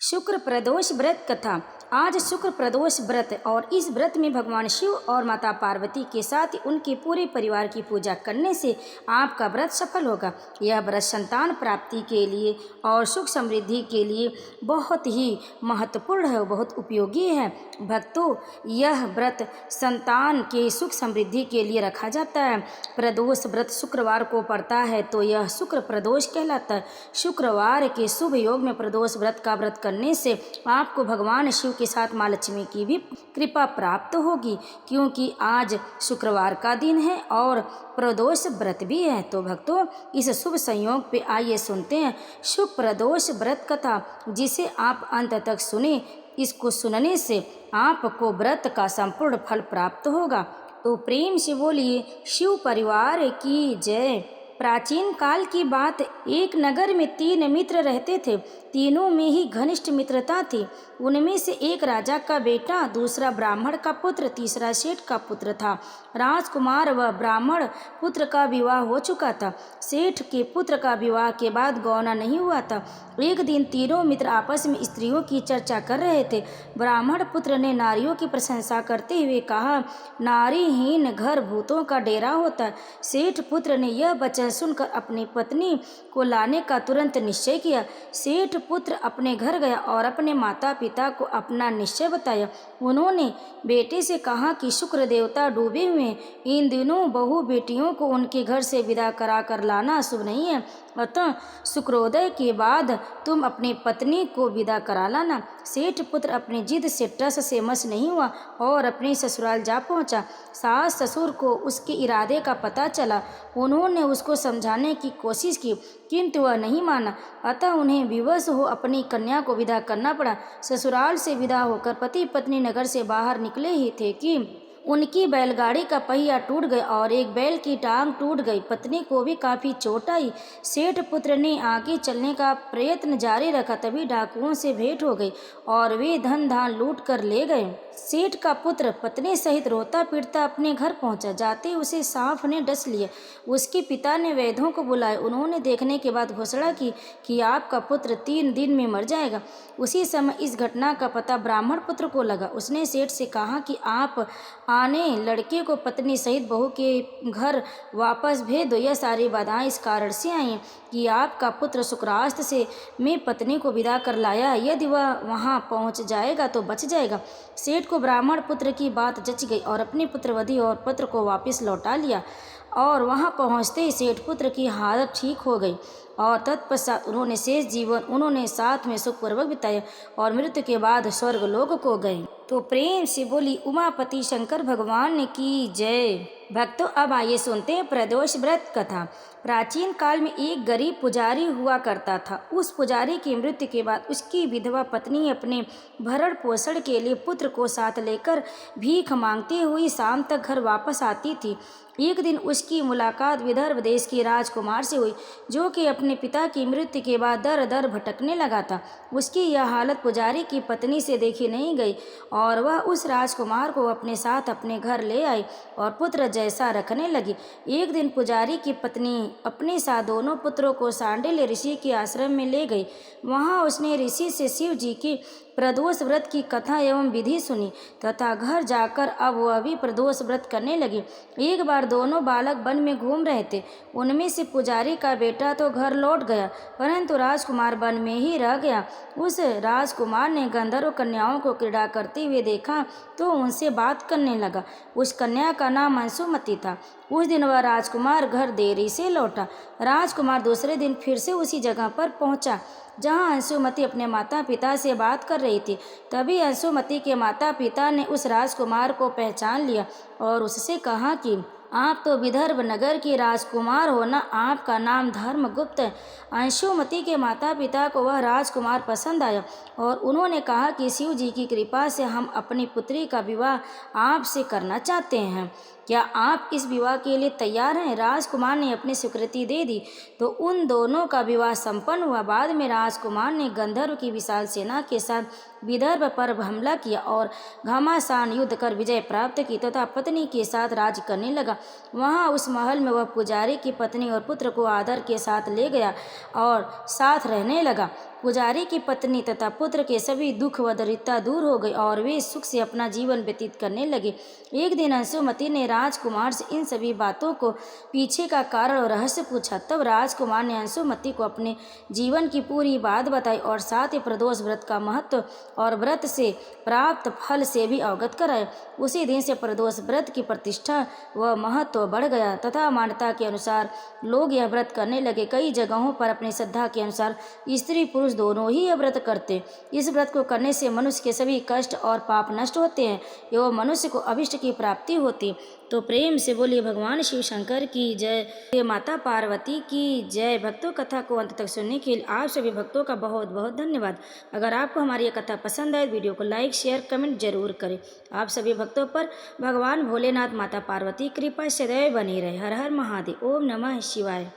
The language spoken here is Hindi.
शुक्र प्रदोष व्रत कथा। आज शुक्र प्रदोष व्रत और इस व्रत में भगवान शिव और माता पार्वती के साथ उनके पूरे परिवार की पूजा करने से आपका व्रत सफल होगा। यह व्रत संतान प्राप्ति के लिए और सुख समृद्धि के लिए बहुत ही महत्वपूर्ण है, बहुत उपयोगी है। भक्तों, यह व्रत संतान के सुख समृद्धि के लिए रखा जाता है। प्रदोष व्रत शुक्रवार को पड़ता है तो यह शुक्र प्रदोष कहलाता है। शुक्रवार के शुभ योग में प्रदोष व्रत का व्रत करने से आपको भगवान शिव के साथ माँ लक्ष्मी की भी कृपा प्राप्त होगी, क्योंकि आज शुक्रवार का दिन है और प्रदोष व्रत भी है। तो भक्तों, इस शुभ संयोग पे आइए सुनते हैं शुभ प्रदोष व्रत कथा, जिसे आप अंत तक सुने। इसको सुनने से आपको व्रत का संपूर्ण फल प्राप्त होगा। तो प्रेम से बोलिए शिव परिवार की जय। प्राचीन काल की बात, एक नगर में 3 मित्र रहते थे। तीनों में ही घनिष्ठ मित्रता थी। उनमें से एक राजा का बेटा, दूसरा ब्राह्मण का पुत्र, तीसरा सेठ का पुत्र था। राजकुमार व ब्राह्मण पुत्र का विवाह हो चुका था। सेठ के पुत्र का विवाह के बाद गौना नहीं हुआ था। एक दिन तीनों मित्र आपस में स्त्रियों की चर्चा कर रहे थे। ब्राह्मण पुत्र ने नारियों की प्रशंसा करते हुए कहा, नारीहीन घर भूतों का डेरा होता है। सेठ पुत्र ने यह वचन सुनकर अपनी पत्नी को लाने का तुरंत निश्चय किया। सेठ पुत्र अपने घर गया और अपने माता पिता को अपना निश्चय बताया। उन्होंने बेटे से कहा कि शुक्र देवता डूबे हुए हैं, इन दिनों बहू बेटियों को उनके घर से विदा करा कर लाना शुभ नहीं है, अतः शुक्रोदय के बाद तुम अपनी पत्नी को विदा करा लाना। सेठ पुत्र अपनी जिद से टस से मस नहीं हुआ और अपने ससुराल जा पहुंचा। सास ससुर को उसके इरादे का पता चला। उन्होंने उसको समझाने की कोशिश की, किंतु वह नहीं माना। अतः उन्हें विवश हो अपनी कन्या को विदा करना पड़ा। ससुराल से विदा होकर पति पत्नी नगर से बाहर निकले ही थे कि उनकी बैलगाड़ी का पहिया टूट गया और एक बैल की टांग टूट गई। पत्नी को भी काफ़ी चोट आई। सेठ पुत्र ने आगे चलने का प्रयत्न जारी रखा, तभी डाकुओं से भेंट हो गई और वे धन धान लूट कर ले गए। सेठ का पुत्र पत्नी सहित रोता पीटता अपने घर पहुंचा। जाते उसे सांप ने डस लिया। उसके पिता ने वैद्यों को बुलाए। उन्होंने देखने के बाद घोषणा की कि आपका पुत्र 3 दिन में मर जाएगा। उसी समय इस घटना का पता ब्राह्मण पुत्र को लगा। उसने सेठ से कहा कि आप आने लड़के को पत्नी सहित बहू के घर वापस भेज दो। यह सारी बाधाएं इस कारण से आई कि आपका पुत्र शुक्रास्त से मैं पत्नी को विदा कर लाया। यदि वह वहां पहुंच जाएगा तो बच जाएगा। सेठ को ब्राह्मण पुत्र की बात जच गई और अपनी पुत्रवधि और पुत्र को वापस लौटा लिया और वहां पहुंचते ही सेठ पुत्र की हालत ठीक हो गई और तत्पश्चात उन्होंने शेष जीवन उन्होंने साथ में सुखपूर्वक बिताया और मृत्यु के बाद स्वर्ग लोक को गए। तो प्रेम से बोली उमापति शंकर भगवान की जय। भक्तों, अब आइए सुनते हैं प्रदोष व्रत कथा। प्राचीन काल में एक गरीब पुजारी हुआ करता था। उस पुजारी की मृत्यु के बाद उसकी विधवा पत्नी अपने भरण पोषण के लिए पुत्र को साथ लेकर भीख मांगती हुई शाम तक घर वापस आती थी। एक दिन उसकी मुलाकात विदर्भ देश के राजकुमार से हुई, जो कि अपने पिता की मृत्यु के बाद दर दर भटकने लगा था। उसकी यह हालत पुजारी की पत्नी से देखी नहीं गई और वह उस राजकुमार को अपने साथ अपने घर ले आई और पुत्र जैसा रखने लगी। एक दिन पुजारी की पत्नी अपने साथ दोनों पुत्रों को सांडिल्य ऋषि के आश्रम में ले गई। वहां उसने ऋषि से शिव जी की प्रदोष व्रत की कथा एवं विधि सुनी तथा घर जाकर अब वह भी प्रदोष व्रत करने लगी। एक बार दोनों बालक वन में घूम रहे थे। उनमें से पुजारी का बेटा तो घर लौट गया, परंतु राजकुमार वन में ही रह गया। उस राजकुमार ने गंधर्व कन्याओं को क्रीड़ा करते हुए देखा तो उनसे बात करने लगा। उस कन्या का नाम अंशुमति था। उस दिन वह राजकुमार घर देरी से लौटा। राजकुमार दूसरे दिन फिर से उसी जगह पर पहुंचा जहां अंशुमति अपने माता पिता से बात कर रही थी। तभी अंशुमति के माता पिता ने उस राजकुमार को पहचान लिया और उससे कहा कि आप तो विदर्भ नगर के राजकुमार हो ना, आपका नाम धर्मगुप्त है। अंशुमति के माता पिता को वह राजकुमार पसंद आया और उन्होंने कहा कि शिव जी की कृपा से हम अपनी पुत्री का विवाह आपसे करना चाहते हैं। क्या आप इस विवाह के लिए तैयार हैं? राजकुमार ने अपनी स्वीकृति दे दी तो उन दोनों का विवाह संपन्न हुआ। बाद में राजकुमार ने गंधर्व की विशाल सेना के साथ विदर्भ पर हमला किया और घमासान युद्ध कर विजय प्राप्त की तथा पत्नी के साथ राज करने लगा। वहां उस महल में वह पुजारी की पत्नी और पुत्र को आदर के साथ ले गया और साथ रहने लगा। पुजारी की पत्नी तथा पुत्र के सभी दुख व दरिद्रता दूर हो गई और वे सुख से अपना जीवन व्यतीत करने लगे। एक दिन अंशुमति ने राजकुमार से इन सभी बातों को पीछे का कारण और रहस्य पूछा। तब राजकुमार ने अंशुमति को अपने जीवन की पूरी बात बताई और साथ ही प्रदोष व्रत का महत्व और व्रत से प्राप्त फल से भी अवगत कराया। उसी दिन से प्रदोष व्रत की प्रतिष्ठा व महत्व बढ़ गया तथा मान्यता के अनुसार लोग यह व्रत करने लगे। कई जगहों पर अपनी श्रद्धा के अनुसार स्त्री पुरुष दोनों ही यह व्रत करते। इस व्रत को करने से मनुष्य के सभी कष्ट और पाप नष्ट होते हैं एवं मनुष्य को अभिष्ट की प्राप्ति होती। तो प्रेम से बोलिए भगवान शिव शंकर की जय, माता पार्वती की जय। भक्तों, कथा को अंत तक सुनने के लिए आप सभी भक्तों का बहुत बहुत धन्यवाद। अगर आपको हमारी यह कथा पसंद आए, वीडियो को लाइक शेयर कमेंट जरूर करें। आप सभी भक्तों पर भगवान भोलेनाथ माता पार्वती कृपा सदैव बनी रहे। हर हर महादेव। ओम नमः शिवाय।